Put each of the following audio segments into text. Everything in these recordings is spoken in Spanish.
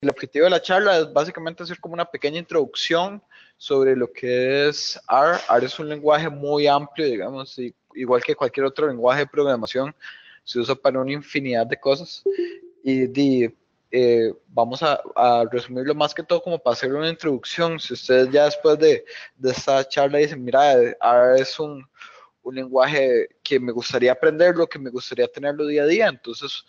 el objetivo de la charla es básicamente hacer como una pequeña introducción sobre lo que es R. R es un lenguaje muy amplio, digamos, igual que cualquier otro lenguaje de programación, se usa para una infinidad de cosas. Vamos a resumirlo más que todo como para hacer una introducción. Si ustedes ya después de esta charla dicen, mira, R es un lenguaje que me gustaría aprenderlo, que me gustaría tenerlo día a día, entonces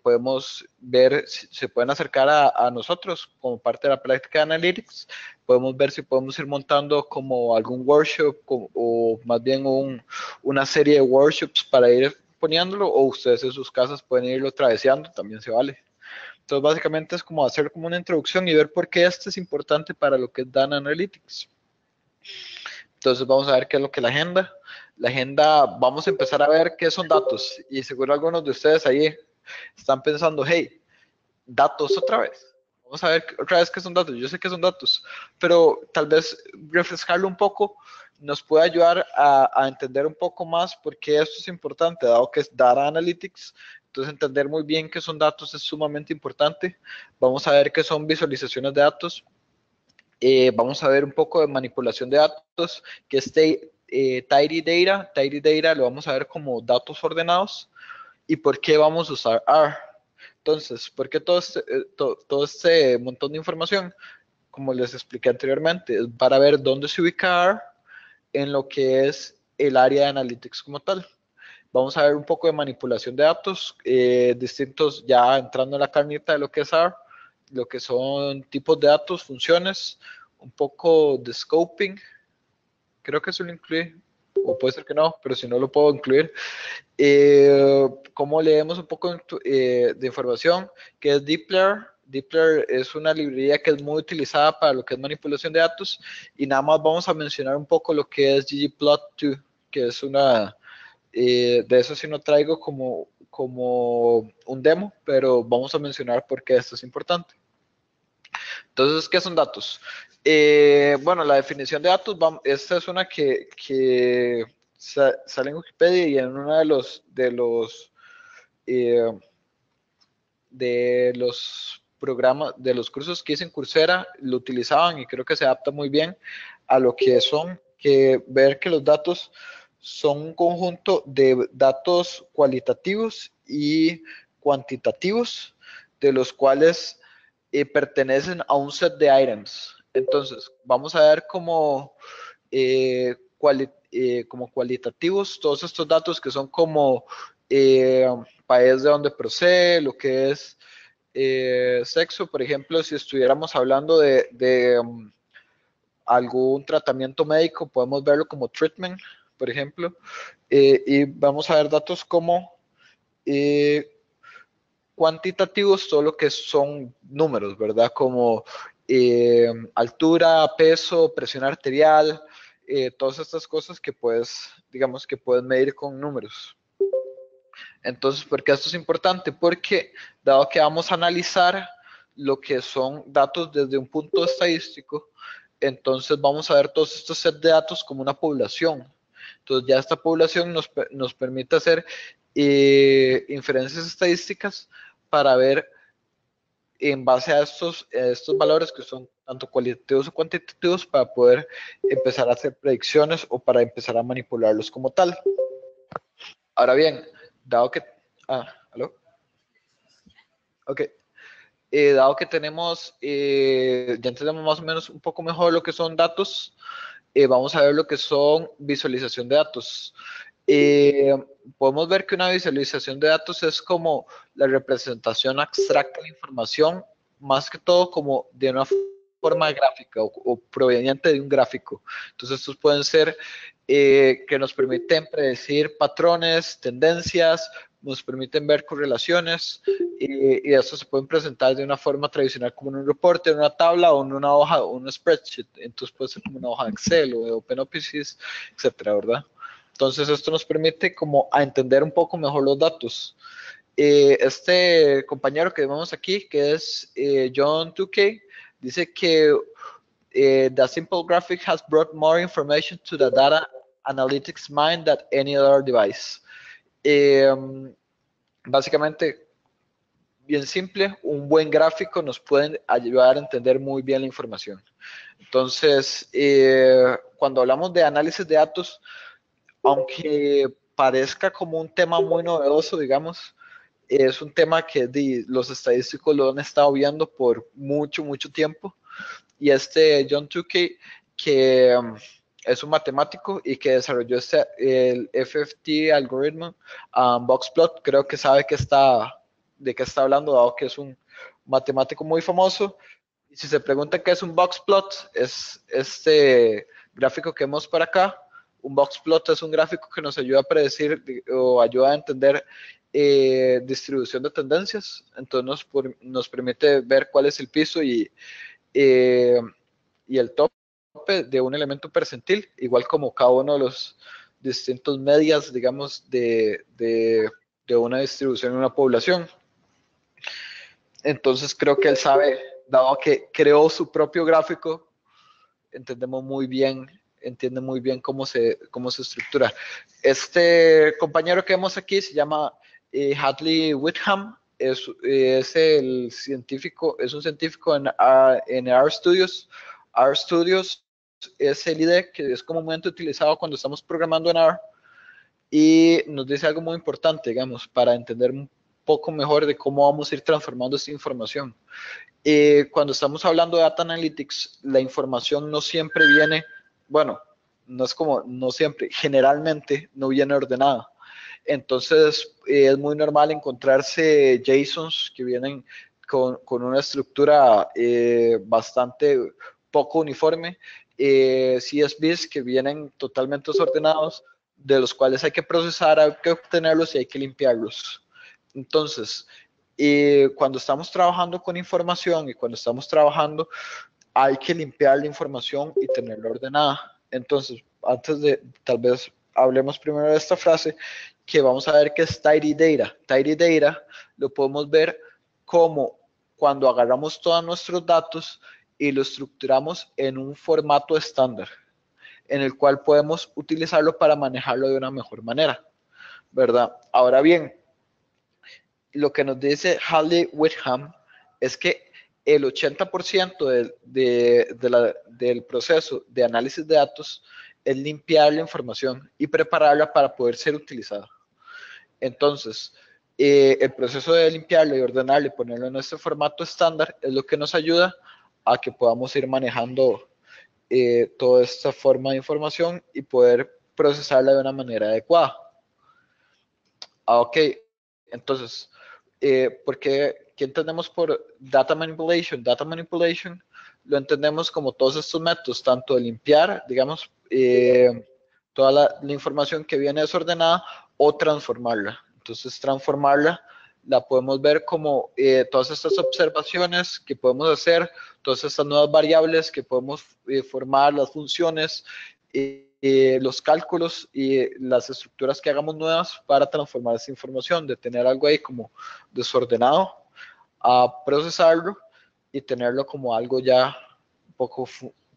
podemos ver si se pueden acercar a nosotros como parte de la práctica de Analytics, podemos ver si podemos ir montando como algún workshop o más bien una serie de workshops para ir poniéndolo, o ustedes en sus casas pueden irlo traveseando, también se vale. Entonces básicamente es como hacer como una introducción y ver por qué este es importante para lo que es Data Analytics. Entonces vamos a ver qué es lo que la agenda, vamos a empezar a ver qué son datos y seguro algunos de ustedes ahí están pensando, hey, datos otra vez. Vamos a ver otra vez qué son datos. Yo sé que son datos, pero tal vez refrescarlo un poco nos puede ayudar a entender un poco más por qué esto es importante, dado que es Data Analytics. Entonces entender muy bien qué son datos es sumamente importante. Vamos a ver qué son visualizaciones de datos. Vamos a ver un poco de manipulación de datos, que es Tidy Data. Tidy Data lo vamos a ver como datos ordenados. ¿Y por qué vamos a usar R? Entonces, ¿por qué todo este montón de información? Como les expliqué anteriormente, es para ver dónde se ubica R en lo que es el área de Analytics como tal. Vamos a ver un poco de manipulación de datos, distintos, ya entrando en la carnita de lo que es R, lo que son tipos de datos, funciones, un poco de scoping, creo que eso lo incluye, o puede ser que no, pero si no lo puedo incluir. Cómo leemos un poco de información, que es Deepler. Deepler es una librería que es muy utilizada para lo que es manipulación de datos, y nada más vamos a mencionar un poco lo que es ggplot2, que es una, de eso sí no traigo como un demo, pero vamos a mencionar por qué esto es importante. Entonces, ¿qué son datos? Bueno, la definición de datos, esta es una que sale en Wikipedia y en uno eh, de los programas, de los cursos que hice en Coursera, lo utilizaban y creo que se adapta muy bien a lo que son, que ver que los datos son un conjunto de datos cualitativos y cuantitativos, de los cuales pertenecen a un set de items. Entonces, vamos a ver como cualitativos todos estos datos que son como país de donde procede, lo que es sexo, por ejemplo, si estuviéramos hablando de algún tratamiento médico, podemos verlo como treatment, por ejemplo, y vamos a ver datos como eh, cuantitativos, todo lo que son números, ¿verdad? Como altura, peso, presión arterial, todas estas cosas que puedes, digamos, que puedes medir con números. Entonces, ¿por qué esto es importante? Porque dado que vamos a analizar lo que son datos desde un punto estadístico, entonces vamos a ver todos estos sets de datos como una población. Entonces ya esta población nos permite hacer inferencias estadísticas para ver en base a estos valores que son tanto cualitativos o cuantitativos para poder empezar a hacer predicciones o para empezar a manipularlos como tal. Ahora bien, dado que... ¿aló? Ok. Dado que tenemos, ya entendemos más o menos un poco mejor lo que son datos, vamos a ver lo que son visualización de datos. Eh, Podemos ver que una visualización de datos es como la representación abstracta de información, más que todo como de una forma gráfica o proveniente de un gráfico. Entonces estos pueden ser que nos permiten predecir patrones, tendencias, nos permiten ver correlaciones y estos se pueden presentar de una forma tradicional como en un reporte, en una tabla o en una hoja o un spreadsheet. Entonces puede ser como una hoja de Excel o de OpenOffice, etcétera, ¿verdad? Entonces esto nos permite como a entender un poco mejor los datos. Este compañero que vemos aquí, que es John Tukey, dice que the simple graphic has brought more information to the data analytics mind than any other device. Básicamente, bien simple, un buen gráfico nos puede ayudar a entender muy bien la información. Entonces, cuando hablamos de análisis de datos, aunque parezca como un tema muy novedoso, digamos, es un tema que los estadísticos lo han estado viendo por mucho, mucho tiempo. Y John Tukey, que es un matemático y que desarrolló el FFT algoritmo, Boxplot, creo que sabe de qué está hablando, dado que es un matemático muy famoso. Y si se pregunta qué es un boxplot, es este gráfico que vemos para acá. Un boxplot es un gráfico que nos ayuda a predecir o ayuda a entender distribución de tendencias. Entonces nos permite ver cuál es el piso eh, y el tope de un elemento percentil, igual como cada uno de los distintos medias, digamos, de una distribución en una población. Entonces creo que él sabe, dado que creó su propio gráfico, entiende muy bien cómo se estructura. Este compañero que vemos aquí se llama Hadley Whitham, es el científico, es un científico en RStudios. RStudios es el IDE que es comúnmente utilizado cuando estamos programando en R y nos dice algo muy importante, digamos, para entender un poco mejor de cómo vamos a ir transformando esta información. Cuando estamos hablando de Data Analytics, la información no siempre viene, bueno, no siempre, generalmente no viene ordenada. Entonces, es muy normal encontrarse JSONs que vienen con una estructura bastante poco uniforme, CSVs que vienen totalmente desordenados, de los cuales hay que procesar, hay que obtenerlos y hay que limpiarlos. Entonces, cuando estamos trabajando con información y cuando estamos trabajando, hay que limpiar la información y tenerla ordenada. Entonces, antes de, tal vez hablemos primero de esta frase, que vamos a ver que es tidy data. Tidy data lo podemos ver como cuando agarramos todos nuestros datos y lo estructuramos en un formato estándar, en el cual podemos utilizarlo para manejarlo de una mejor manera, ¿verdad? Ahora bien, lo que nos dice Hadley Whitham es que el 80% del proceso de análisis de datos es limpiar la información y prepararla para poder ser utilizada. Entonces, el proceso de limpiarlo y ordenarlo y ponerlo en este formato estándar es lo que nos ayuda a que podamos ir manejando toda esta forma de información y poder procesarla de una manera adecuada. Ok, entonces, ¿qué entendemos por data manipulation? Data manipulation lo entendemos como todos estos métodos, tanto de limpiar, digamos, toda la información que viene desordenada o transformarla. Entonces, transformarla la podemos ver como todas estas observaciones que podemos hacer, todas estas nuevas variables que podemos formar, las funciones, los cálculos y las estructuras que hagamos nuevas para transformar esa información, de tener algo ahí como desordenado, a procesarlo y tenerlo como algo ya un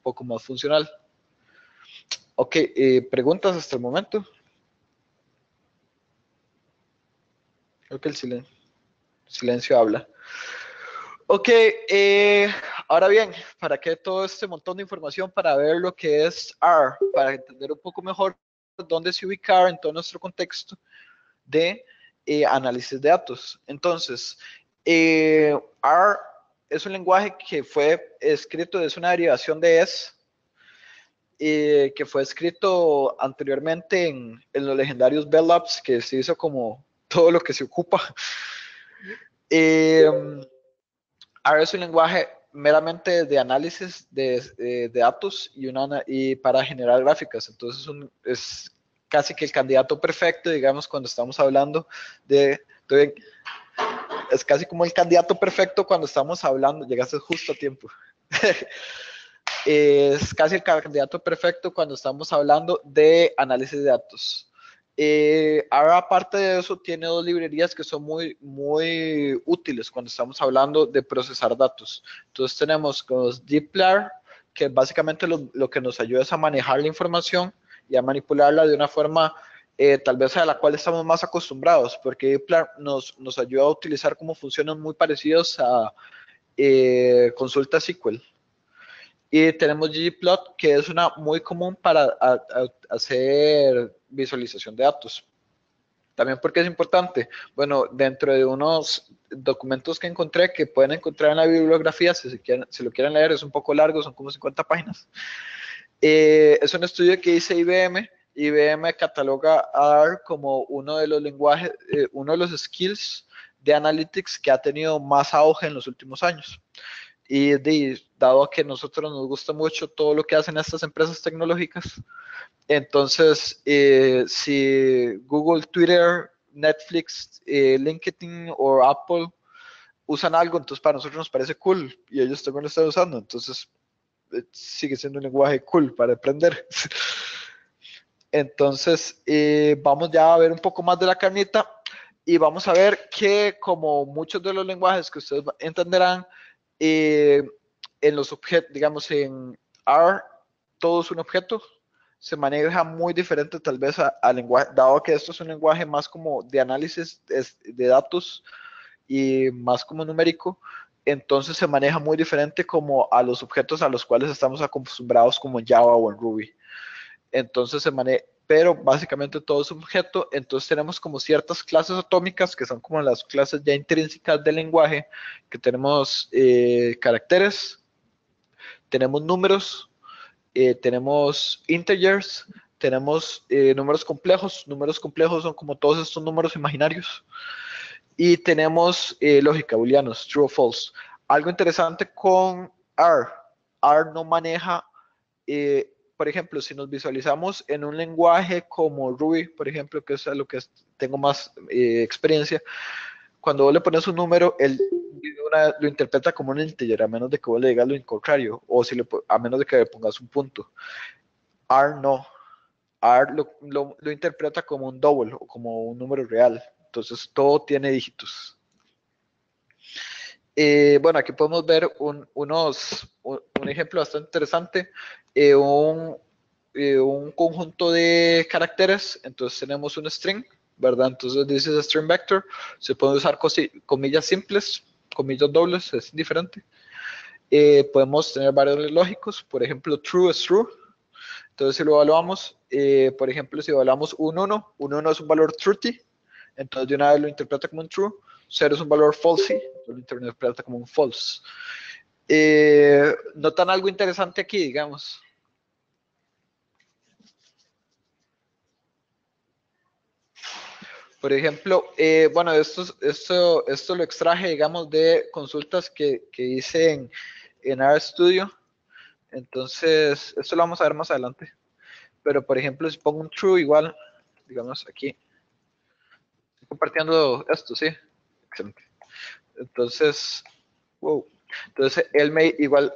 poco más funcional. Ok, preguntas hasta el momento. Creo que el silencio habla. Ok, ahora bien, ¿para qué todo este montón de información? Para ver lo que es R, para entender un poco mejor dónde se ubica R en todo nuestro contexto de análisis de datos. Entonces, R es un lenguaje que fue escrito, es una derivación de S, que fue escrito anteriormente en los legendarios Bell Labs, que se hizo como todo lo que se ocupa. R es un lenguaje meramente de análisis de datos y para generar gráficas. Entonces es casi que el candidato perfecto, digamos, cuando estamos hablando es casi como el candidato perfecto cuando estamos hablando, llegaste justo a tiempo. Es casi el candidato perfecto cuando estamos hablando de análisis de datos. Ahora, aparte de eso, tiene dos librerías que son muy útiles cuando estamos hablando de procesar datos. Entonces tenemos los Dplyr, que básicamente lo que nos ayuda es a manejar la información y a manipularla de una forma tal vez a la cual estamos más acostumbrados, porque nos ayuda a utilizar como funciones muy parecidas a consulta SQL. Y tenemos ggplot, que es una muy común para hacer visualización de datos. También porque es importante. Bueno, dentro de unos documentos que encontré, que pueden encontrar en la bibliografía, si lo quieren leer, es un poco largo, son como 50 páginas. Es un estudio que hizo IBM. IBM cataloga a R como uno de los lenguajes, uno de los skills de analytics que ha tenido más auge en los últimos años. Y dado que a nosotros nos gusta mucho todo lo que hacen estas empresas tecnológicas, entonces si Google, Twitter, Netflix, LinkedIn o Apple usan algo, entonces para nosotros nos parece cool y ellos también lo están usando, entonces sigue siendo un lenguaje cool para aprender. Entonces vamos ya a ver un poco más de la carnita y vamos a ver que como muchos de los lenguajes que ustedes entenderán, en los objetos, digamos en R, todo es un objeto, se maneja muy diferente tal vez a lenguaje, dado que esto es un lenguaje más como de análisis de datos y más como numérico, entonces se maneja muy diferente como a los objetos a los cuales estamos acostumbrados como en Java o en Ruby. Entonces se maneja, pero básicamente todo es un objeto, entonces tenemos como ciertas clases atómicas que son como las clases ya intrínsecas del lenguaje, que tenemos caracteres, tenemos números, tenemos integers, tenemos números complejos son como todos estos números imaginarios, y tenemos lógica, booleanos, true o false. Algo interesante con R, R no maneja, por ejemplo, si nos visualizamos en un lenguaje como Ruby, por ejemplo, que es a lo que tengo más experiencia, cuando vos le pones un número, él lo interpreta como un integer, a menos de que vos le digas lo contrario, o si a menos de que le pongas un punto. R no. R lo interpreta como un double o como un número real. Entonces todo tiene dígitos. Bueno, aquí podemos ver un ejemplo bastante interesante. Un conjunto de caracteres. Entonces tenemos un string, ¿verdad? Entonces dice string vector. Se pueden usar comillas simples, comillas dobles, es indiferente. Podemos tener variables lógicos. Por ejemplo, true es true. Entonces, si lo evaluamos, por ejemplo, si evaluamos un 1 es un valor truthy, entonces de una vez lo interpreta como un true, 0 es un valor falsy, entonces lo interpreta como un false. ¿Notan algo interesante aquí, digamos? Por ejemplo, bueno, esto lo extraje, digamos, de consultas que hice en RStudio, entonces, esto lo vamos a ver más adelante. Pero, por ejemplo, si pongo un true igual, digamos aquí, compartiendo esto, ¿sí? Excelente. Entonces, wow. Entonces, él me igual,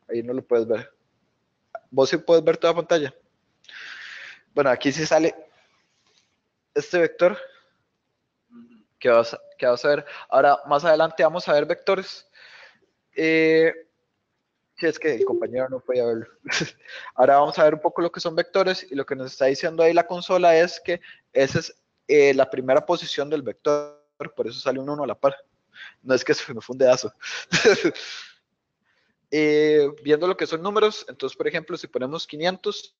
ahí no lo puedes ver. Vos sí puedes ver toda la pantalla. Bueno, aquí sí sale este vector que vas a ver. Ahora, más adelante vamos a ver vectores. Si es que el compañero no podía verlo. Ahora vamos a ver un poco lo que son vectores y lo que nos está diciendo ahí la consola es que esa es la primera posición del vector, por eso sale un 1 a la par. No es que se me fue un dedazo. Viendo lo que son números, entonces, por ejemplo, si ponemos 500,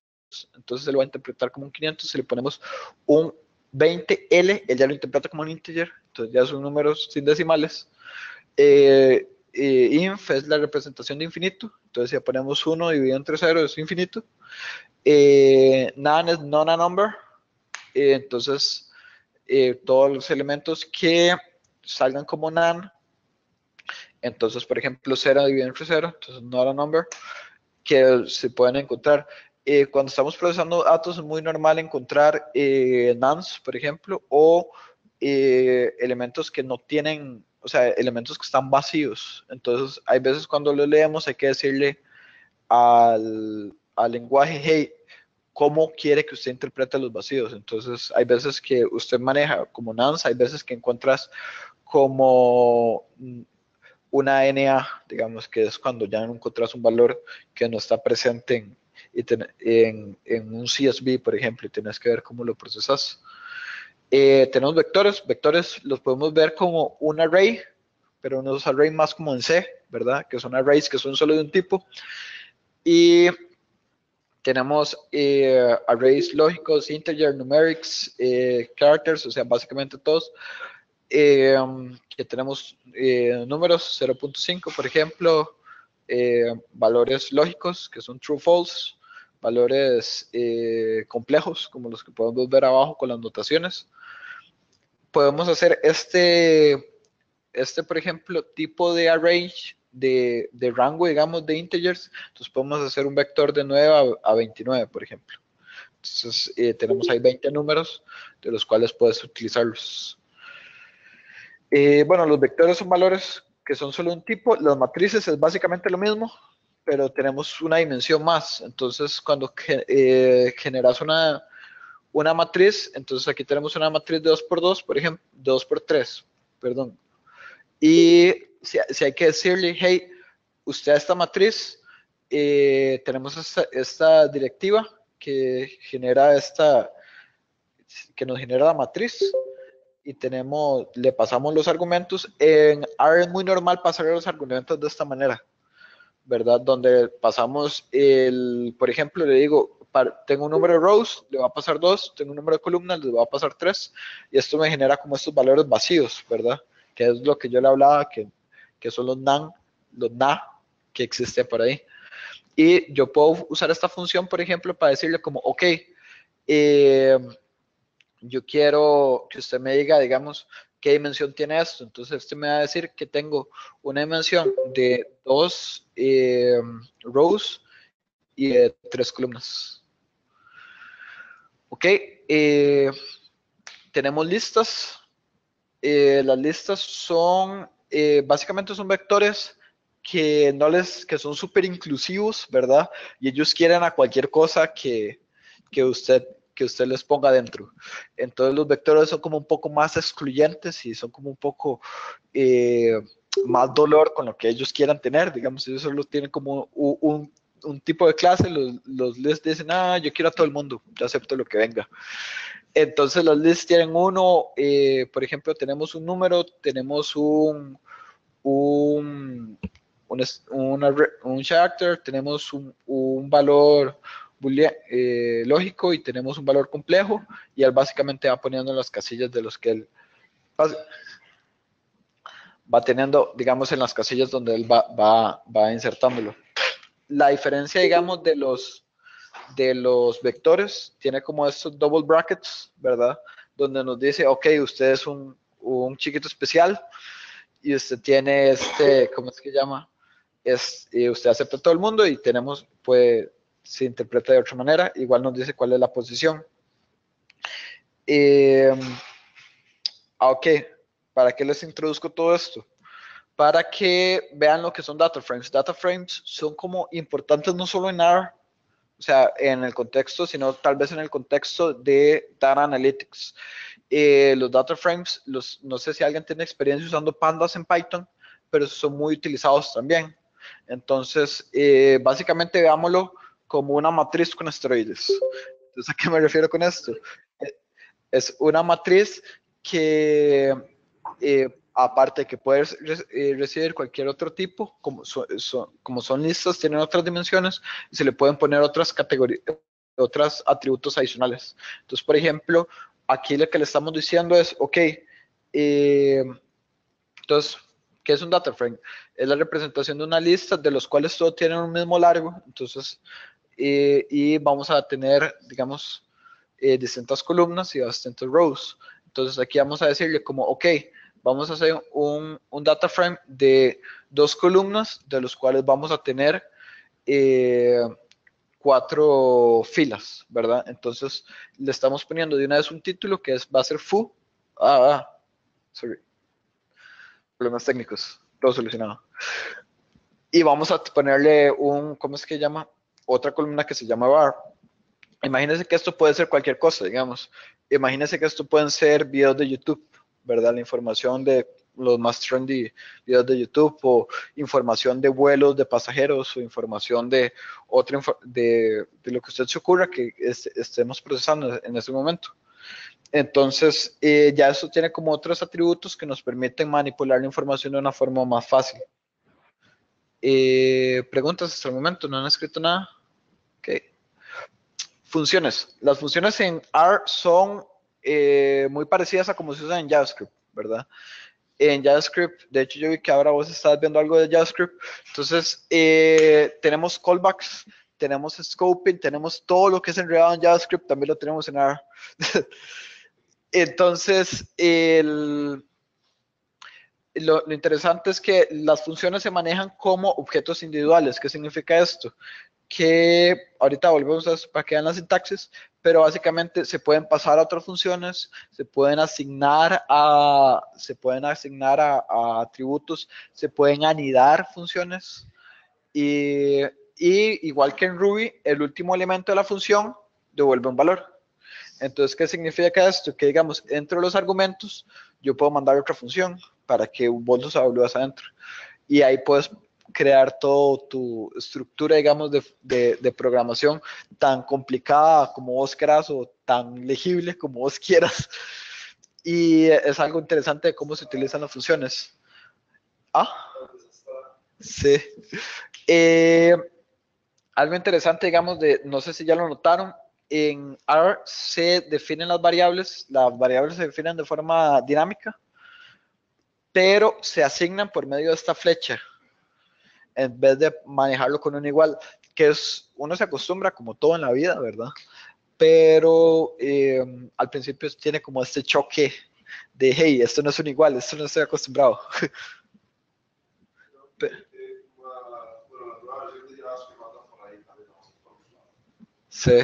entonces se lo va a interpretar como un 500. Si le ponemos un 20L, él ya lo interpreta como un integer, entonces ya son números sin decimales. Inf es la representación de infinito, entonces si ponemos 1 dividido entre 0 es infinito. Nan es non a number, entonces todos los elementos que salgan como nan, entonces por ejemplo 0 dividido entre 0, entonces not a number, que se pueden encontrar. Cuando estamos procesando datos es muy normal encontrar nans, por ejemplo, o elementos que no tienen, o sea, elementos que están vacíos. Entonces, hay veces cuando lo leemos hay que decirle al lenguaje, hey, ¿cómo quiere que usted interprete los vacíos? Entonces, hay veces que usted maneja como nans, hay veces que encuentras como una NA, digamos, que es cuando ya encontrás un valor que no está presente en un CSV, por ejemplo, y tenés que ver cómo lo procesas. Tenemos vectores los podemos ver como un array, pero unos arrays más como en C, ¿verdad? Que son arrays que son solo de un tipo. Y tenemos arrays lógicos, integer, numerics, characters, o sea, básicamente todos. Que tenemos números 0.5, por ejemplo, valores lógicos, que son true, false, valores complejos, como los que podemos ver abajo con las notaciones. Podemos hacer por ejemplo, tipo de array de rango, digamos, de integers. Entonces podemos hacer un vector de 9 a 29, por ejemplo. Entonces tenemos ahí 20 números de los cuales puedes utilizarlos. Bueno, los vectores son valores que son solo un tipo. Las matrices es básicamente lo mismo, pero tenemos una dimensión más. Entonces, cuando generas una matriz, entonces aquí tenemos una matriz de 2 por 2, por ejemplo, 2 por 3, perdón. Y si hay que decirle, hey, usted a esta matriz, tenemos esta directiva que nos genera la matriz, y le pasamos los argumentos. En R es muy normal pasar los argumentos de esta manera, ¿verdad? Donde pasamos por ejemplo, le digo, tengo un número de rows, le va a pasar 2, tengo un número de columnas, le va a pasar 3, y esto me genera como estos valores vacíos, ¿verdad? Que es lo que yo le hablaba, que son los NA, que existe por ahí. Y yo puedo usar esta función, por ejemplo, para decirle como, ok, yo quiero que usted me diga, digamos, qué dimensión tiene esto. Entonces, usted me va a decir que tengo una dimensión de 2 rows y de 3 columnas. Ok, tenemos listas. Las listas son, básicamente son vectores que son súper inclusivos, ¿verdad? Y ellos quieren a cualquier cosa que usted les ponga dentro. Entonces los vectores son como un poco más excluyentes y son como un poco más dolor con lo que ellos quieran tener. Digamos, ellos solo tienen como un tipo de clase. Los lists dicen, yo quiero a todo el mundo, yo acepto lo que venga. Entonces los lists tienen por ejemplo, tenemos un número, tenemos un character, tenemos un valor lógico y tenemos un valor complejo, y él básicamente va poniendo las casillas de los que él va teniendo, digamos, en las casillas donde él va insertándolo. La diferencia, digamos, de los vectores tiene como estos double brackets, ¿verdad? Donde nos dice, ok, usted es un chiquito especial y usted tiene ¿cómo es que llama? Y usted acepta a todo el mundo, y se interpreta de otra manera. Igual nos dice cuál es la posición. Ok, ¿para qué les introduzco todo esto? Para que vean lo que son data frames. Data frames son como importantes no solo en R, o sea, en el contexto, sino tal vez en el contexto de Data Analytics. Los data frames, no sé si alguien tiene experiencia usando pandas en Python, pero son muy utilizados también. Entonces, básicamente veámoslo como una matriz con esteroides. Entonces, ¿a qué me refiero con esto? Es una matriz que, aparte de que puede recibir cualquier otro tipo, como son listas, tienen otras dimensiones, y se le pueden poner otras categorías, otros atributos adicionales. Entonces, por ejemplo, aquí lo que le estamos diciendo es, ok, entonces, ¿qué es un data frame? Es la representación de una lista de los cuales todos tienen un mismo largo. Entonces, y vamos a tener, digamos, distintas columnas y distintos rows. Entonces, aquí vamos a decirle como, ok, vamos a hacer un data frame de 2 columnas, de los cuales vamos a tener 4 filas, ¿verdad? Entonces, le estamos poniendo de una vez un título que va a ser foo. Sorry. Problemas técnicos, todo solucionado. Y vamos a ponerle ¿cómo es que llama? Otra columna que se llama bar. Imagínense que esto puede ser cualquier cosa, digamos. Imagínense que esto pueden ser videos de YouTube, ¿verdad? La información de los más trendy videos de YouTube, o información de vuelos de pasajeros, o información de de lo que usted se ocurra que estemos procesando en ese momento. Entonces, ya eso tiene como otros atributos que nos permiten manipular la información de una forma más fácil. Preguntas hasta el momento, ¿no han escrito nada? Ok. Funciones. Las funciones en R son muy parecidas a como se usan en JavaScript, ¿verdad? En JavaScript, de hecho yo vi que ahora vos estás viendo algo de JavaScript, entonces tenemos callbacks, tenemos scoping, tenemos todo lo que es enredado en JavaScript, también lo tenemos en R. Entonces, lo interesante es que las funciones se manejan como objetos individuales. ¿Qué significa esto? Que ahorita volvemos a eso para que vean la sintaxis, pero básicamente se pueden pasar a otras funciones, se pueden asignar a atributos, se pueden anidar funciones, y igual que en Ruby, el último elemento de la función devuelve un valor. Entonces, ¿qué significa esto? Que digamos, entre los argumentos, yo puedo mandar otra función para que vos los evalúes adentro. Y ahí puedes crear toda tu estructura, digamos, de programación tan complicada como vos quieras, o tan legible como vos quieras. Y es algo interesante de cómo se utilizan las funciones. Ah, sí. Eh, Algo interesante, digamos, no sé si ya lo notaron, en R se definen las variables se definen de forma dinámica, pero se asignan por medio de esta flecha, en vez de manejarlo con un igual, que es, uno se acostumbra como todo en la vida, ¿verdad? Pero al principio tiene como este choque de, hey, esto no es un igual, esto no estoy acostumbrado. Sí.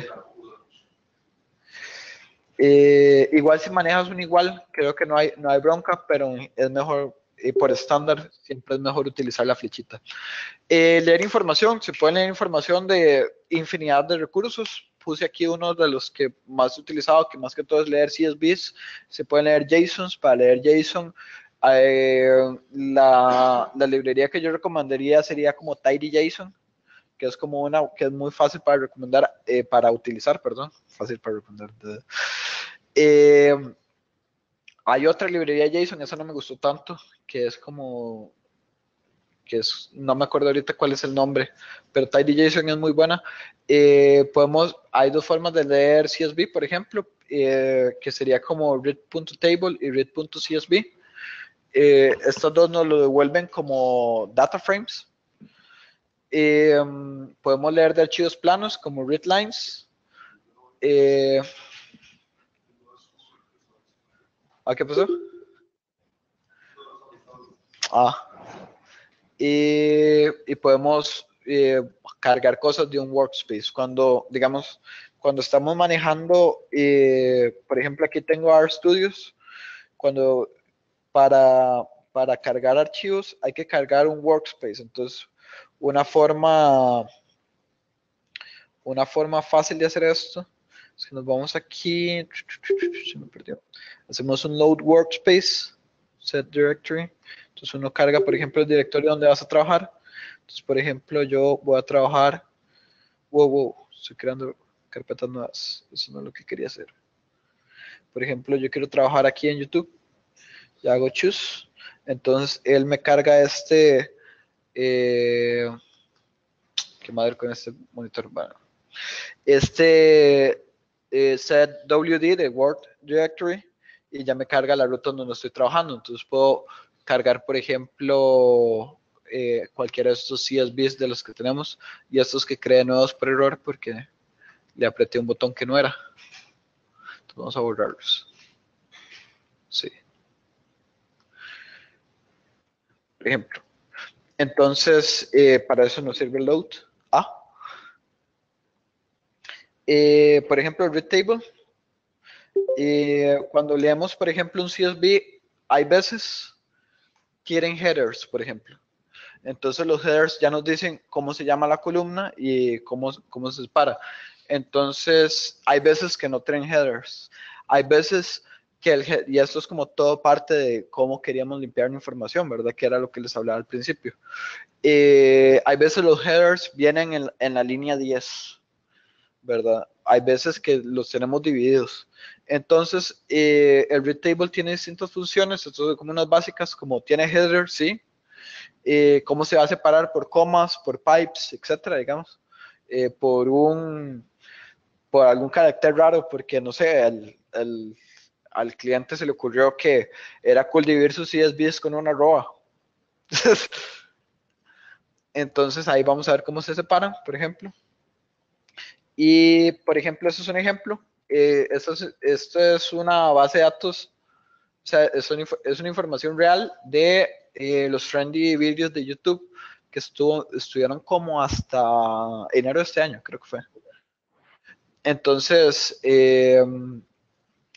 Igual si manejas un igual, creo que no hay bronca, pero es mejor, por estándar, siempre es mejor utilizar la flechita. Leer información, se puede leer información de infinidad de recursos. Puse aquí uno de los que más he utilizado, que más que todo es leer CSVs. Se pueden leer JSONs. Para leer JSON, la librería que yo recomendaría sería como TidyJSON, que es como una que es muy fácil para recomendar, para utilizar, perdón, fácil para recomendar. Eh, Hay otra librería JSON, esa no me gustó tanto, que es como, no me acuerdo ahorita cuál es el nombre, pero TidyJSON es muy buena. Hay dos formas de leer CSV, por ejemplo, que sería como read.table y read.csv. Estos dos nos lo devuelven como data frames. Podemos leer de archivos planos como readlines. ¿Qué pasó? Y podemos cargar cosas de un workspace. Digamos, cuando estamos manejando, por ejemplo, aquí tengo RStudios, cuando para cargar archivos hay que cargar un workspace. Entonces, una forma, una forma fácil de hacer esto es que nos vamos aquí, se me perdió. Hacemos un load workspace, set directory. Entonces uno carga, por ejemplo, el directorio donde vas a trabajar. Entonces, por ejemplo, yo voy a trabajar, estoy creando carpetas nuevas. Eso no es lo que quería hacer. Por ejemplo, yo quiero trabajar aquí en YouTube. Ya hago choose. Entonces, él me carga qué madre con este monitor. Bueno, set WD de Word Directory, y ya me carga la ruta donde estoy trabajando. Entonces puedo cargar, por ejemplo, cualquiera de estos CSVs de los que tenemos, y estos que creé nuevos por error porque le apreté un botón que no era. Entonces vamos a borrarlos. Sí. Por ejemplo. Entonces, para eso nos sirve el load. Por ejemplo, el read table. Cuando leemos, por ejemplo, un CSV, hay veces quieren headers, por ejemplo. Entonces los headers ya nos dicen cómo se llama la columna y cómo se dispara. Entonces hay veces que no tienen headers. Hay veces y esto es como todo parte de cómo queríamos limpiar la información, ¿verdad? Que era lo que les hablaba al principio. Hay veces los headers vienen en la línea 10, ¿verdad? Hay veces que los tenemos divididos. Entonces, el read table tiene distintas funciones, entonces como unas básicas, como tiene header, ¿sí? Cómo se va a separar por comas, por pipes, etcétera, digamos, por algún carácter raro, porque no sé, al cliente se le ocurrió que era cool dividir sus CSVs con una arroba. Entonces ahí vamos a ver cómo se separan, por ejemplo. Y, por ejemplo, eso es un ejemplo. Esto es una base de datos, o sea, es una información real de los trendy videos de YouTube que estuvieron como hasta enero de este año, creo que fue. Entonces,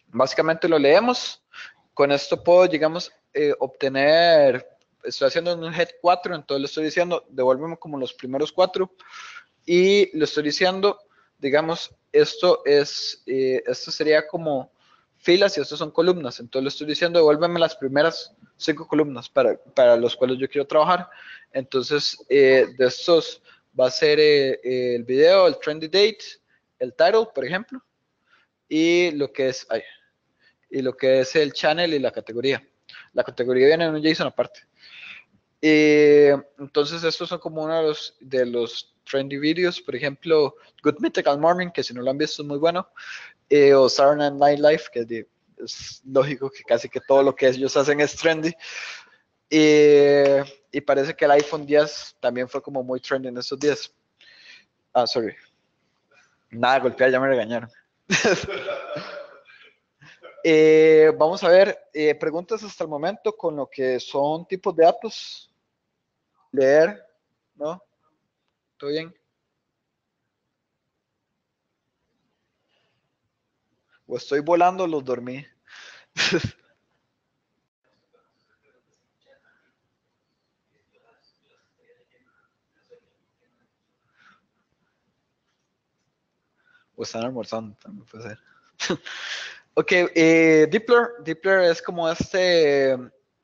básicamente lo leemos. Con esto puedo, digamos, obtener, estoy haciendo un head 4, entonces le estoy diciendo, devuélveme como los primeros 4 y le estoy diciendo, digamos, esto sería como filas y estos son columnas, entonces le estoy diciendo, devuélveme las primeras 5 columnas para los cuales yo quiero trabajar. Entonces, de estos va a ser el video, el trendy date, el title, por ejemplo, y lo que es el channel y la categoría. La categoría viene en un JSON aparte. Entonces estos son como uno de los trendy videos, por ejemplo, Good Mythical Morning, que si no lo han visto es muy bueno, o Saturday Night Live, que es lógico que casi que todo lo que ellos hacen es trendy. Y parece que el iPhone 10 también fue como muy trendy en estos días. Ah, sorry. Nada, golpear, ya me regañaron. Vamos a ver preguntas hasta el momento con lo que son tipos de datos. Leer, ¿no? ¿Todo bien? O estoy volando, los dormí. O están almorzando, también puede ser. Ok, Deepler es como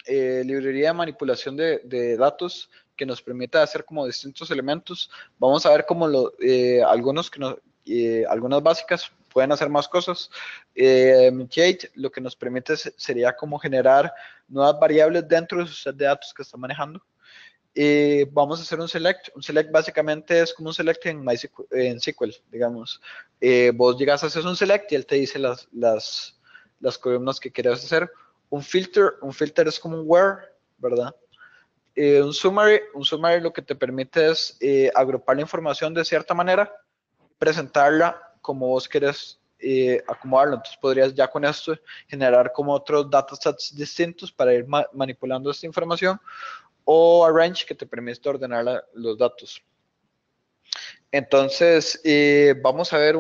librería de manipulación de datos que nos permite hacer como distintos elementos. Vamos a ver como algunas básicas pueden hacer más cosas. Jade lo que nos permite sería como generar nuevas variables dentro de su set de datos que está manejando. Vamos a hacer un select. Un select básicamente es como un select en SQL, digamos. Vos llegas a hacer un select y él te dice las columnas que quieres hacer. Un filter es como un where, ¿verdad? Un summary lo que te permite es agrupar la información de cierta manera, presentarla como vos querés acomodarlo. Entonces podrías ya con esto generar como otros datasets distintos para ir manipulando esta información, o arrange que te permite ordenar los datos. Entonces, vamos a ver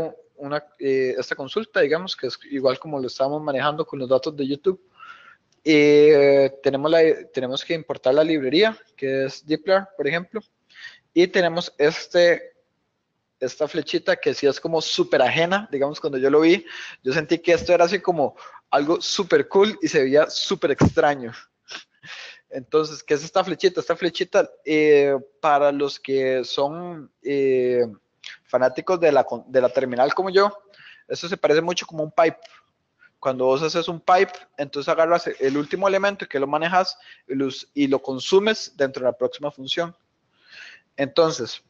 esta consulta, digamos, que es igual como lo estamos manejando con los datos de YouTube. Tenemos que importar la librería, que es Deepler, por ejemplo, y tenemos esta flechita que sí es como súper ajena, digamos, cuando yo lo vi, yo sentí que esto era así como algo súper cool y se veía súper extraño. Entonces, ¿qué es esta flechita? Esta flechita, para los que son fanáticos de la terminal como yo, eso se parece mucho como un pipe. Cuando vos haces un pipe, entonces agarras el último elemento que lo manejas y lo consumes dentro de la próxima función. Entonces,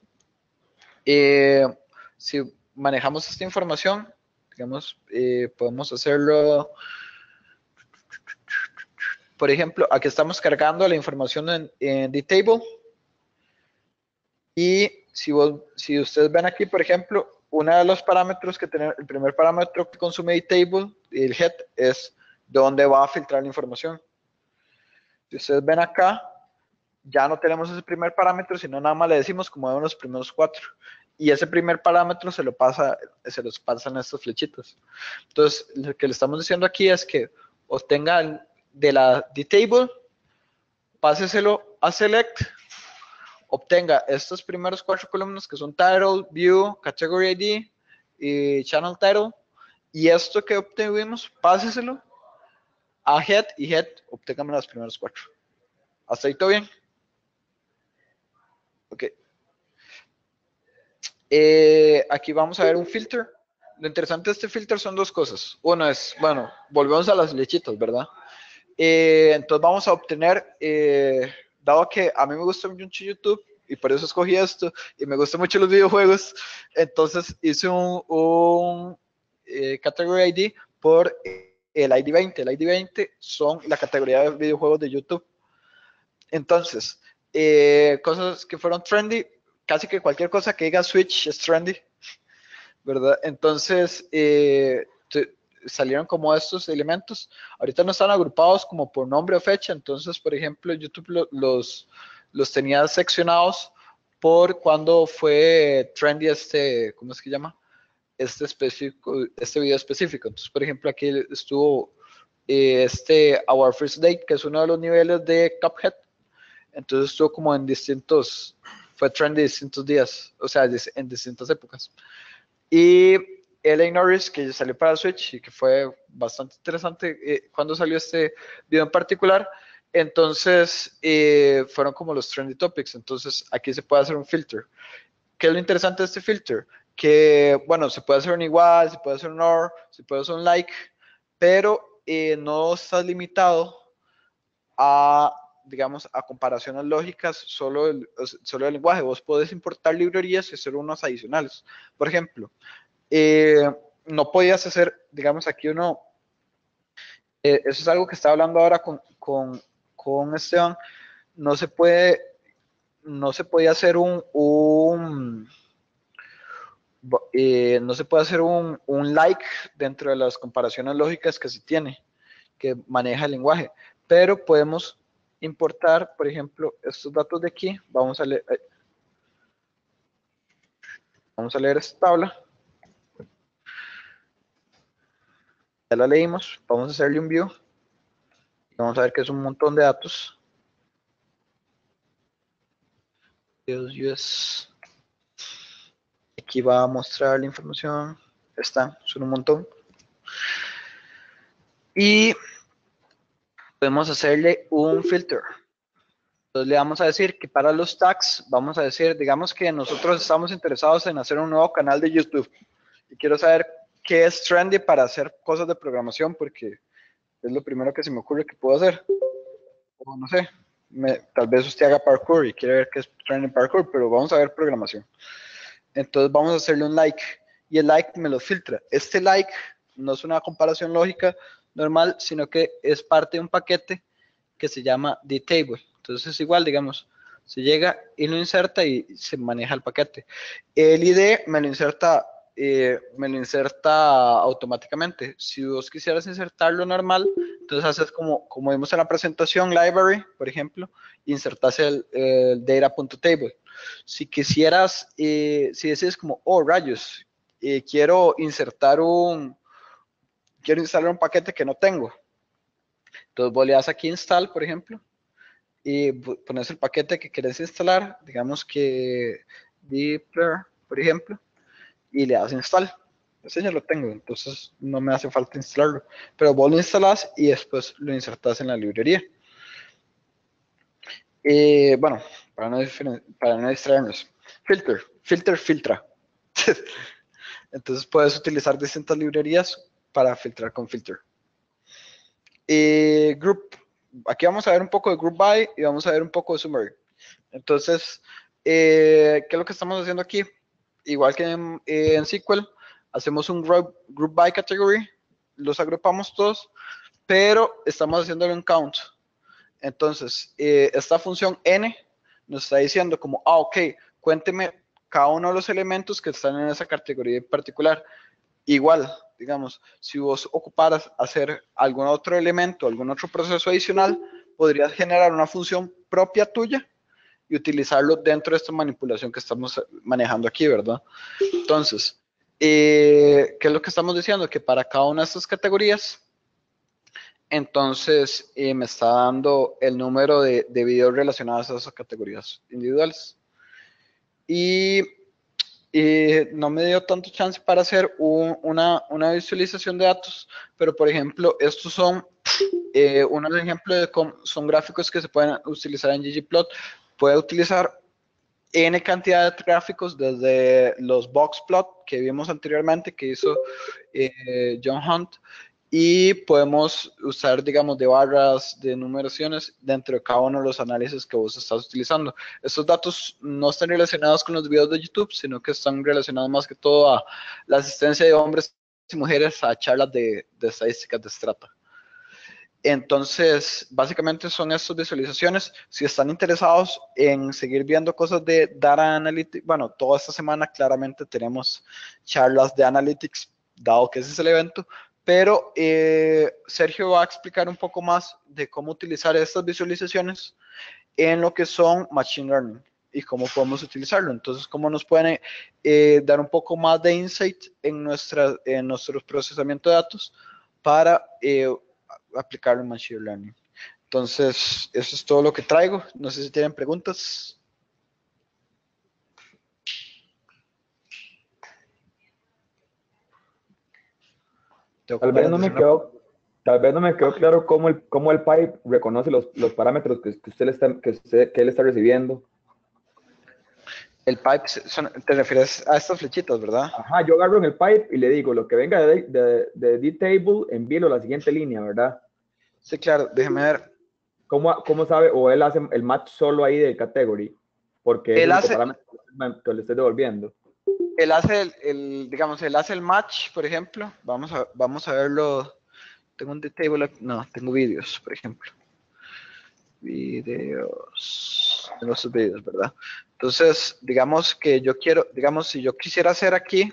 si manejamos esta información, digamos, podemos hacerlo. Por ejemplo, aquí estamos cargando la información en the table. Y si ustedes ven aquí, por ejemplo, uno de los parámetros que tenemos, el primer parámetro que consume the table, el head, es de dónde va a filtrar la información. Si ustedes ven acá, ya no tenemos ese primer parámetro, sino nada más le decimos como de los primeros 4. Y ese primer parámetro se los pasan estas flechitas. Entonces, lo que le estamos diciendo aquí es que obtenga de la table, páseselo a select, obtenga estos primeros 4 columnas que son title, view, category ID y channel title, y esto que obtuvimos, páseselo a head y head, obténgame las primeras 4. ¿Hasta ahí todo bien? Ok. Aquí vamos a ver un filter. Lo interesante de este filter son dos cosas. Uno es, bueno, volvemos a las flechitas, ¿verdad? Entonces vamos a obtener, dado que a mí me gusta mucho YouTube y por eso escogí esto, y me gustan mucho los videojuegos, entonces hice un Category ID por el ID 20. El ID 20 son la categoría de videojuegos de YouTube. Entonces, cosas que fueron trendy, casi que cualquier cosa que diga Switch es trendy, ¿verdad? Entonces, salieron como estos elementos. Ahorita no están agrupados como por nombre o fecha, entonces, por ejemplo, YouTube los tenía seccionados por cuando fue trendy este, ¿cómo es que llama? Este video específico. Entonces, por ejemplo, aquí estuvo este Our First Date, que es uno de los niveles de Cuphead. Entonces estuvo como en distintos, fue trendy distintos días, o sea, en distintas épocas. Y L.A. Norris, que salió para Switch y que fue bastante interesante cuando salió este video en particular. Entonces, fueron como los trendy topics. Entonces, aquí se puede hacer un filter. ¿Qué es lo interesante de este filter? Que, bueno, se puede hacer un igual, se puede hacer un OR, se puede hacer un like, pero no está limitado a, digamos, a comparaciones lógicas solo del lenguaje. Vos podés importar librerías y hacer unos adicionales. Por ejemplo, no podías hacer, digamos, aquí uno, eso es algo que estaba hablando ahora con Esteban, no se puede, no se podía hacer no se puede hacer un like dentro de las comparaciones lógicas que se tiene, que maneja el lenguaje, pero podemos importar, por ejemplo, estos datos de aquí, vamos a leer esta tabla, ya la leímos, vamos a hacerle un view, y vamos a ver que es un montón de datos, US, aquí va a mostrar la información, son un montón, y podemos hacerle un filter. Entonces le vamos a decir que para los tags, vamos a decir, digamos que nosotros estamos interesados en hacer un nuevo canal de YouTube y quiero saber qué es trendy para hacer cosas de programación porque es lo primero que se me ocurre que puedo hacer. O no sé, tal vez usted haga parkour y quiere ver qué es trendy parkour, pero vamos a ver programación. Entonces vamos a hacerle un like y el like me lo filtra. Este like no es una comparación lógica normal, sino que es parte de un paquete que se llama dtable. Entonces es igual, digamos, se llega y lo inserta y se maneja el paquete. El ID me lo inserta automáticamente. Si vos quisieras insertarlo normal, entonces haces como vimos en la presentación, library, por ejemplo, insertas el data.table. Si quisieras, si decides como, oh, rayos, quiero instalar un paquete que no tengo. Entonces vos le das aquí install, por ejemplo, y pones el paquete que quieres instalar, digamos que Deepler, por ejemplo, y le das install. Ese ya lo tengo, entonces no me hace falta instalarlo. Pero vos lo instalás y después lo insertás en la librería. Bueno, para no distraernos. Filtra. Entonces puedes utilizar distintas librerías para filtrar con filter. Group. Aquí vamos a ver un poco de group by y vamos a ver un poco de summary. Entonces, ¿qué es lo que estamos haciendo aquí? Igual que en SQL, hacemos un group by category, los agrupamos todos, pero estamos haciéndole un count. Entonces, esta función n nos está diciendo como, ok, cuénteme cada uno de los elementos que están en esa categoría en particular. Igual, digamos, si vos ocuparas hacer algún otro elemento, algún otro proceso adicional, podrías generar una función propia tuya y utilizarlo dentro de esta manipulación que estamos manejando aquí, ¿verdad? Entonces, ¿qué es lo que estamos diciendo? Que para cada una de estas categorías, entonces me está dando el número de videos relacionados a esas categorías individuales. Y no me dio tanto chance para hacer una visualización de datos, pero por ejemplo, estos son Un ejemplo de cómo son gráficos que se pueden utilizar en ggplot. Puede utilizar N cantidad de gráficos, desde los boxplot que vimos anteriormente, que hizo John Hunt, y podemos usar, digamos, de barras, de numeraciones dentro de cada uno de los análisis que vos estás utilizando. Estos datos no están relacionados con los videos de YouTube, sino que están relacionados más que todo a la asistencia de hombres y mujeres a charlas de estadísticas de Strata. Entonces, básicamente son estas visualizaciones. Si están interesados en seguir viendo cosas de Data Analytics, bueno, toda esta semana claramente tenemos charlas de Analytics, dado que ese es el evento, pero Sergio va a explicar un poco más de cómo utilizar estas visualizaciones en lo que son Machine Learning y cómo podemos utilizarlo. Entonces, cómo nos pueden dar un poco más de insight en nuestro procesamiento de datos para aplicarlo en Machine Learning. Entonces, eso es todo lo que traigo. No sé si tienen preguntas. Tal vez no me quedó, tal vez no me quedó claro cómo el pipe reconoce los parámetros que él está recibiendo. El pipe, te refieres a estas flechitas, ¿verdad? Ajá, yo agarro en el pipe y le digo, lo que venga de D-Table, envíelo a la siguiente línea, ¿verdad? Sí, claro, déjeme ver. ¿Cómo sabe? O él hace el match solo ahí de category, porque es el único parámetro que le estoy devolviendo. Él hace digamos, él hace el match, por ejemplo. Vamos a verlo. Tengo un table, no, tengo vídeos, por ejemplo. Videos. Tengo estos vídeos, ¿verdad? Entonces, digamos que yo quiero, digamos, si yo quisiera hacer aquí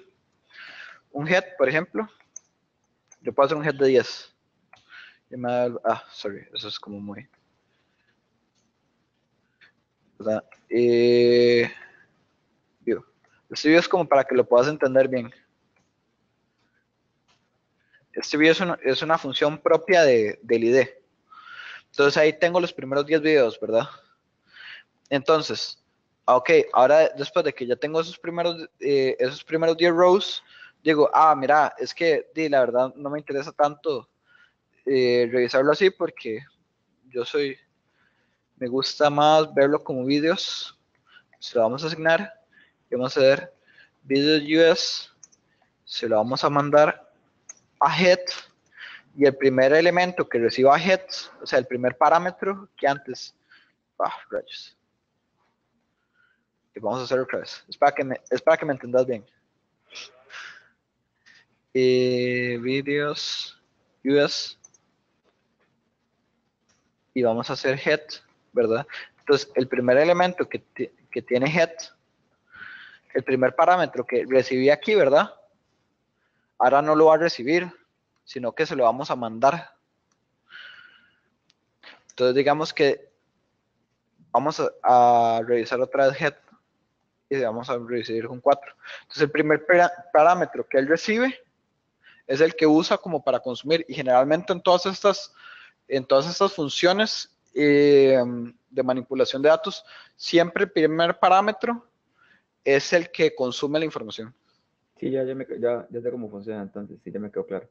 un head, por ejemplo, yo puedo hacer un head de 10. Sorry, eso es como muy, ¿verdad? Este video es como para que lo puedas entender bien. Este video es una función propia del ID. Entonces ahí tengo los primeros 10 videos, ¿verdad? Entonces, ok, ahora después de que ya tengo esos primeros 10 rows, digo, mira, es que la verdad no me interesa tanto revisarlo así porque me gusta más verlo como videos. Se lo vamos a asignar y vamos a ver videos US, se lo vamos a mandar a head, y el primer elemento que reciba head, o sea, el primer parámetro que antes, rayos, y vamos a hacerlo otra vez, es para que me entendas bien. Videos US, y vamos a hacer head, ¿verdad? Entonces, el primer elemento que tiene head, el primer parámetro que recibí aquí, ¿verdad? Ahora no lo va a recibir, sino que se lo vamos a mandar. Entonces, digamos que vamos a revisar otra vez head y vamos a recibir un 4. Entonces, el primer parámetro que él recibe es el que usa como para consumir, y generalmente en todas estas funciones de manipulación de datos, siempre el primer parámetro es el que consume la información. Sí, ya sé cómo funciona, entonces sí, ya me quedó claro.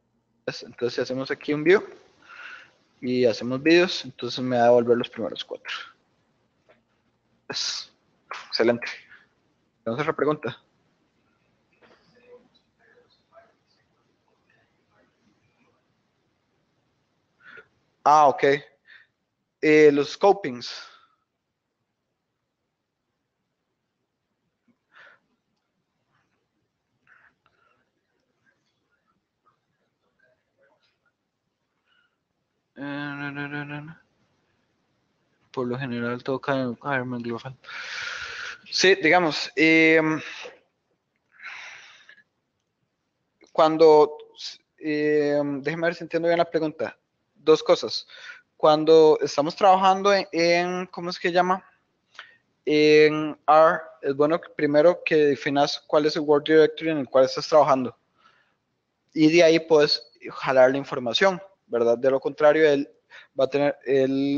Entonces, si hacemos aquí un view y hacemos videos, entonces me va a devolver los primeros 4. Es excelente. ¿Tenemos otra pregunta? Ok. Los scopings. Por lo general toca environment global. Sí, digamos, déjeme ver si entiendo bien la pregunta. Dos cosas. Cuando estamos trabajando ¿cómo es que llama? En R, es bueno primero que definas cuál es el Word Directory en el cual estás trabajando. Y de ahí puedes jalar la información, ¿verdad? De lo contrario, él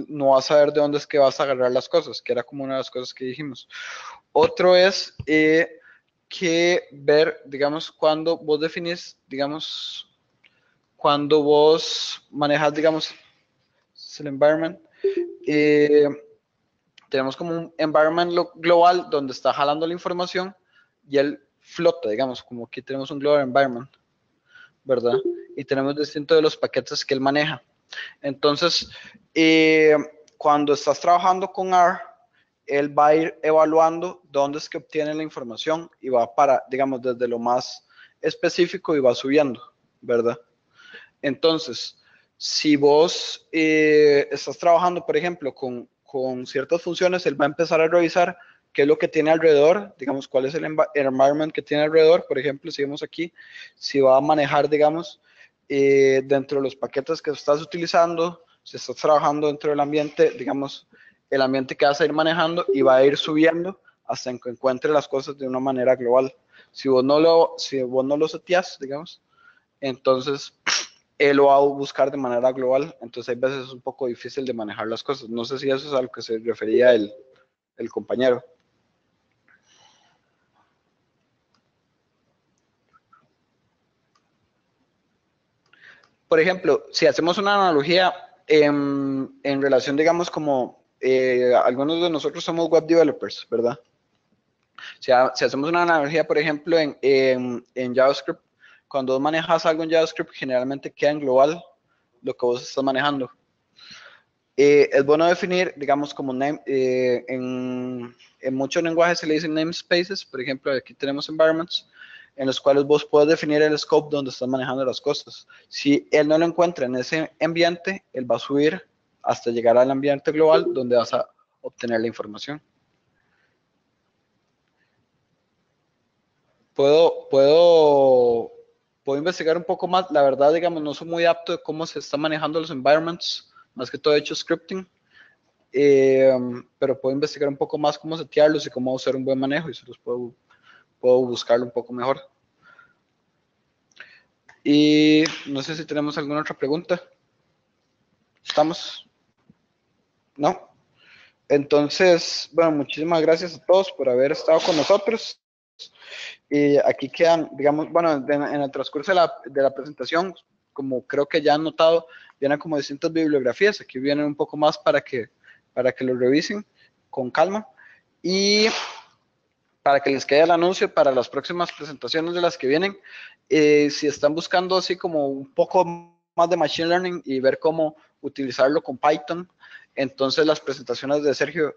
no va a saber de dónde es que vas a agarrar las cosas, que era como una de las cosas que dijimos. Otro es que ver, digamos, cuando vos definís, digamos, cuando vos manejas, digamos, es el environment. Tenemos como un environment global donde está jalando la información y él flota, digamos, como aquí tenemos un global environment, ¿verdad? Y tenemos distintos de los paquetes que él maneja. Entonces, cuando estás trabajando con R, él va a ir evaluando dónde es que obtiene la información y va para, digamos, desde lo más específico y va subiendo, ¿verdad? Entonces, si vos estás trabajando, por ejemplo, con ciertas funciones, él va a empezar a revisar qué es lo que tiene alrededor, digamos, cuál es el environment que tiene alrededor. Por ejemplo, si vemos aquí, si va a manejar, digamos, dentro de los paquetes que estás utilizando, si estás trabajando dentro del ambiente, digamos, el ambiente que vas a ir manejando y va a ir subiendo hasta que encuentre las cosas de una manera global. Si vos no lo seteas, digamos, entonces él lo va a buscar de manera global, entonces hay veces es un poco difícil de manejar las cosas. No sé si eso es a lo que se refería el compañero. Por ejemplo, si hacemos una analogía en relación, digamos, como algunos de nosotros somos web developers, ¿verdad? Si hacemos una analogía, por ejemplo, en JavaScript, cuando vos manejas algo en JavaScript, generalmente queda en global lo que vos estás manejando. Es bueno definir, digamos, como en muchos lenguajes se le dicen namespaces, por ejemplo, aquí tenemos environments, en los cuales vos puedes definir el scope donde estás manejando las cosas. Si él no lo encuentra en ese ambiente, él va a subir hasta llegar al ambiente global donde vas a obtener la información. Puedo investigar un poco más. La verdad, digamos, no soy muy apto de cómo se están manejando los environments, más que todo he hecho scripting, pero puedo investigar un poco más cómo setearlos y cómo hacer un buen manejo y se los puedo buscarlo un poco mejor. Y no sé si tenemos alguna otra pregunta. ¿Estamos? ¿No? Entonces, bueno, muchísimas gracias a todos por haber estado con nosotros. Y aquí quedan, digamos, bueno, en el transcurso de la presentación, como creo que ya han notado, vienen como distintas bibliografías. Aquí vienen un poco más para que lo revisen con calma. Y para que les quede el anuncio para las próximas presentaciones de las que vienen, si están buscando así como un poco más de Machine Learning y ver cómo utilizarlo con Python, entonces las presentaciones de Sergio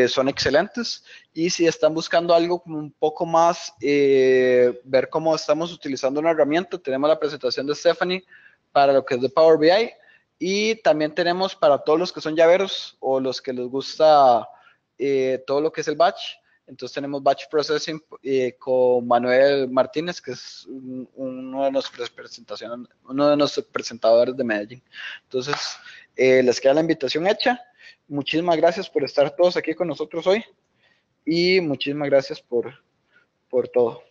son excelentes. Y si están buscando algo como un poco más, ver cómo estamos utilizando una herramienta, tenemos la presentación de Stephanie para lo que es de Power BI, y también tenemos para todos los que son llaveros o los que les gusta todo lo que es el batch. Entonces tenemos Batch Processing con Manuel Martínez, que es uno de nuestros presentadores de Medellín. Entonces, les queda la invitación hecha. Muchísimas gracias por estar todos aquí con nosotros hoy y muchísimas gracias por todo.